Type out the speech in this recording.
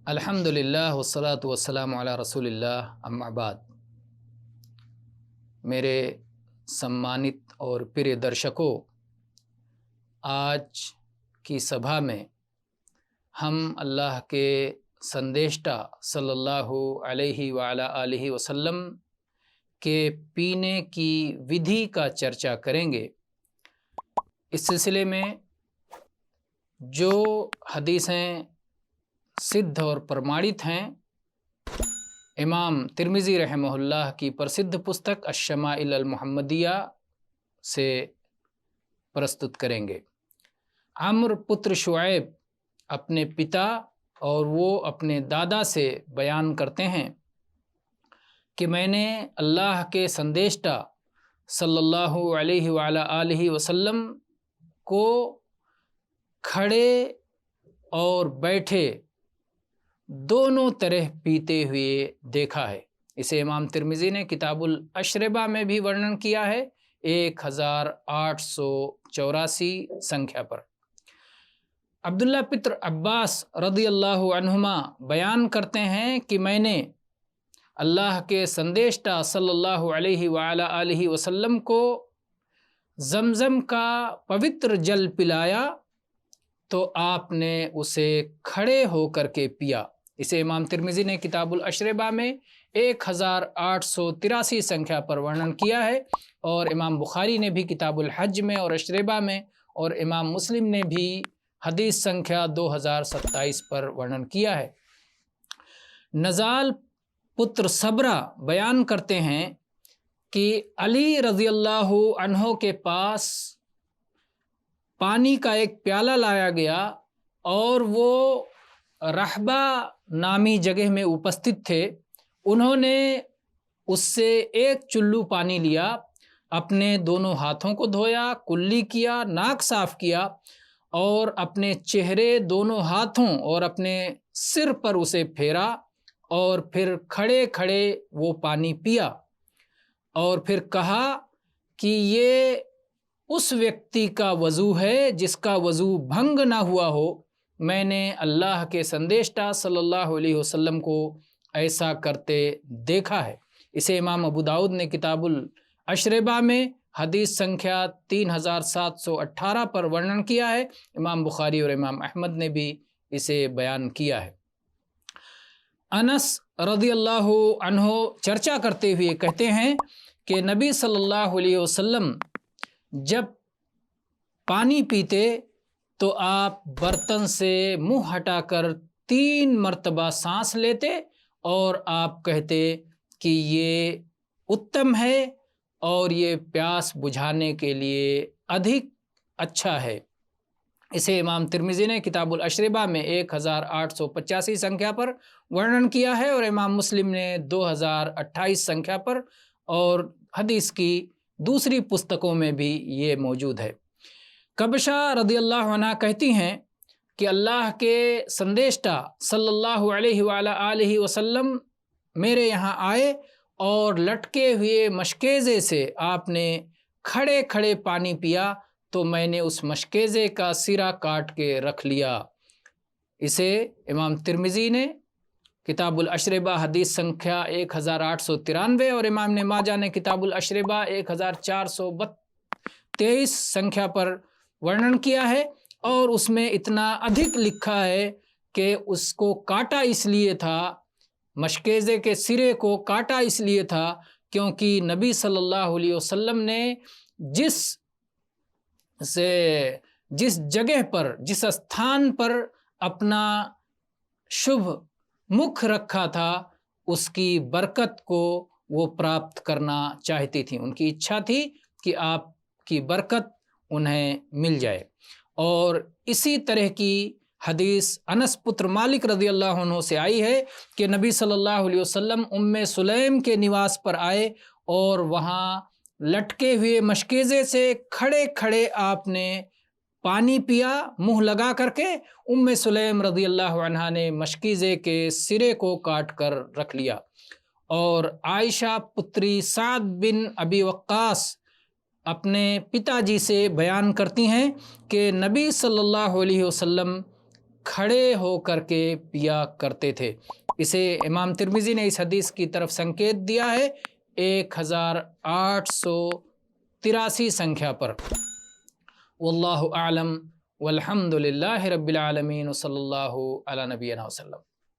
الحمدللہ والصلاۃ والسلام علی رسول اللہ اما بعد۔ میرے سمانت اور پریہ درشکوں، آج کی سبھا میں ہم اللہ کے سندیشٹا صلی اللہ علیہ وعلی آلہ وسلم کے پینے کی ودھی کا چرچا کریں گے۔ اس سلسلے میں جو حدیثیں سدھ اور پرمانت ہیں، امام ترمذی رحمہ اللہ کی پرسدھ پستک الشمائل المحمدیہ سے پرستت کریں گے۔ عمرو پتر شعیب اپنے پتا اور وہ اپنے دادا سے بیان کرتے ہیں کہ میں نے اللہ کے سندیشٹا صلی اللہ علیہ وعلی آلہ وسلم کو کھڑے اور بیٹھے دونوں طرح پیتے ہوئے دیکھا ہے۔ اسے امام ترمذی نے کتاب الاشربہ میں بھی ورنن کیا ہے 1884 سنکھیا پر۔ عبداللہ پتر عباس رضی اللہ عنہما بیان کرتے ہیں کہ میں نے اللہ کے سندیشٹا صلی اللہ علیہ وعلی آلہ وسلم کو زمزم کا پوتر جل پلایا تو آپ نے اسے کھڑے ہو کر کے پیا۔ اسے امام ترمذی نے کتاب الاشربہ میں 1883 سنکھیا پر ورنن کیا ہے، اور امام بخاری نے بھی کتاب الحج میں اور اشربہ میں، اور امام مسلم نے بھی حدیث سنکھیا 2027 پر ورنن کیا ہے۔ نزال پتر صبرہ بیان کرتے ہیں کہ علی رضی اللہ عنہ کے پاس پانی کا ایک پیالہ لایا گیا اور وہ رحبہ نامی جگہ میں اپستت تھے۔ انہوں نے اس سے ایک چلو پانی لیا، اپنے دونوں ہاتھوں کو دھویا، کلی کیا، ناک صاف کیا، اور اپنے چہرے، دونوں ہاتھوں اور اپنے سر پر اسے پھیرا، اور پھر کھڑے کھڑے وہ پانی پیا، اور پھر کہا کہ یہ اس ویکتی کا وضو ہے جس کا وضو بھنگ نہ ہوا ہو۔ میں نے اللہ کے سندیشٹا صلی اللہ علیہ وسلم کو ایسا کرتے دیکھا ہے۔ اسے امام ابو داؤد نے کتاب الاشربہ میں حدیث سنکھیا 3718 پر ورنن کیا ہے۔ امام بخاری اور امام احمد نے بھی اسے بیان کیا ہے۔ انس رضی اللہ عنہ چرچا کرتے ہوئے کہتے ہیں کہ نبی صلی اللہ علیہ وسلم جب پانی پیتے تو آپ برتن سے منہ ہٹا کر 3 مرتبہ سانس لیتے اور آپ کہتے کہ یہ اتم ہے اور یہ پیاس بجھانے کے لیے ادھک اچھا ہے۔ اسے امام ترمذی نے کتاب الاشربہ میں 1885 سنکھیا پر ورنن کیا ہے، اور امام مسلم نے 2028 سنکھیا پر، اور حدیث کی دوسری پستکوں میں بھی یہ موجود ہے۔ کبشہ رضی اللہ عنہ کہتی ہیں کہ اللہ کے سندیشٹا صلی اللہ علیہ وعلی آلہ وسلم میرے یہاں آئے اور لٹکے ہوئے مشکیزے سے آپ نے کھڑے کھڑے پانی پیا تو میں نے اس مشکیزے کا سرا کاٹ کے رکھ لیا۔ اسے امام ترمذی نے کتاب الاشربہ حدیث سنکھیا 1893 اور امام نے ماجہ نے کتاب الاشربہ 1423 سنکھیا پر ورنن کیا ہے، اور اس میں اتنا ادھک لکھا ہے کہ اس کو کاٹا اس لیے تھا، مشکیزے کے سرے کو کاٹا اس لیے تھا کیونکہ نبی صلی اللہ علیہ وسلم نے جس جگہ پر، جس استھان پر اپنا شبھ مکھ رکھا تھا اس کی برکت کو وہ پراپت کرنا چاہتی تھی۔ ان کی اچھا تھی کہ آپ کی برکت انہیں مل جائے۔ اور اسی طرح کی حدیث انس پتر مالک رضی اللہ عنہ سے آئی ہے کہ نبی صلی اللہ علیہ وسلم ام سلیم کے نواس پر آئے اور وہاں لٹکے ہوئے مشکیزے سے کھڑے کھڑے آپ نے پانی پیا منہ لگا کر کے۔ ام سلیم رضی اللہ عنہ نے مشکیزے کے سرے کو کاٹ کر رکھ لیا۔ اور عائشہ پتری سعد بن ابی وقاص اپنے پتا جی سے بیان کرتی ہیں کہ نبی صلی اللہ علیہ وسلم کھڑے ہو کر کے پیا کرتے تھے۔ اسے امام ترمذی نے اس حدیث کی طرف سنکیت دیا ہے 1883 سنکھیا پر۔ واللہ اعلم والحمد للہ رب العالمین، صلی اللہ علی نبینا وسلم۔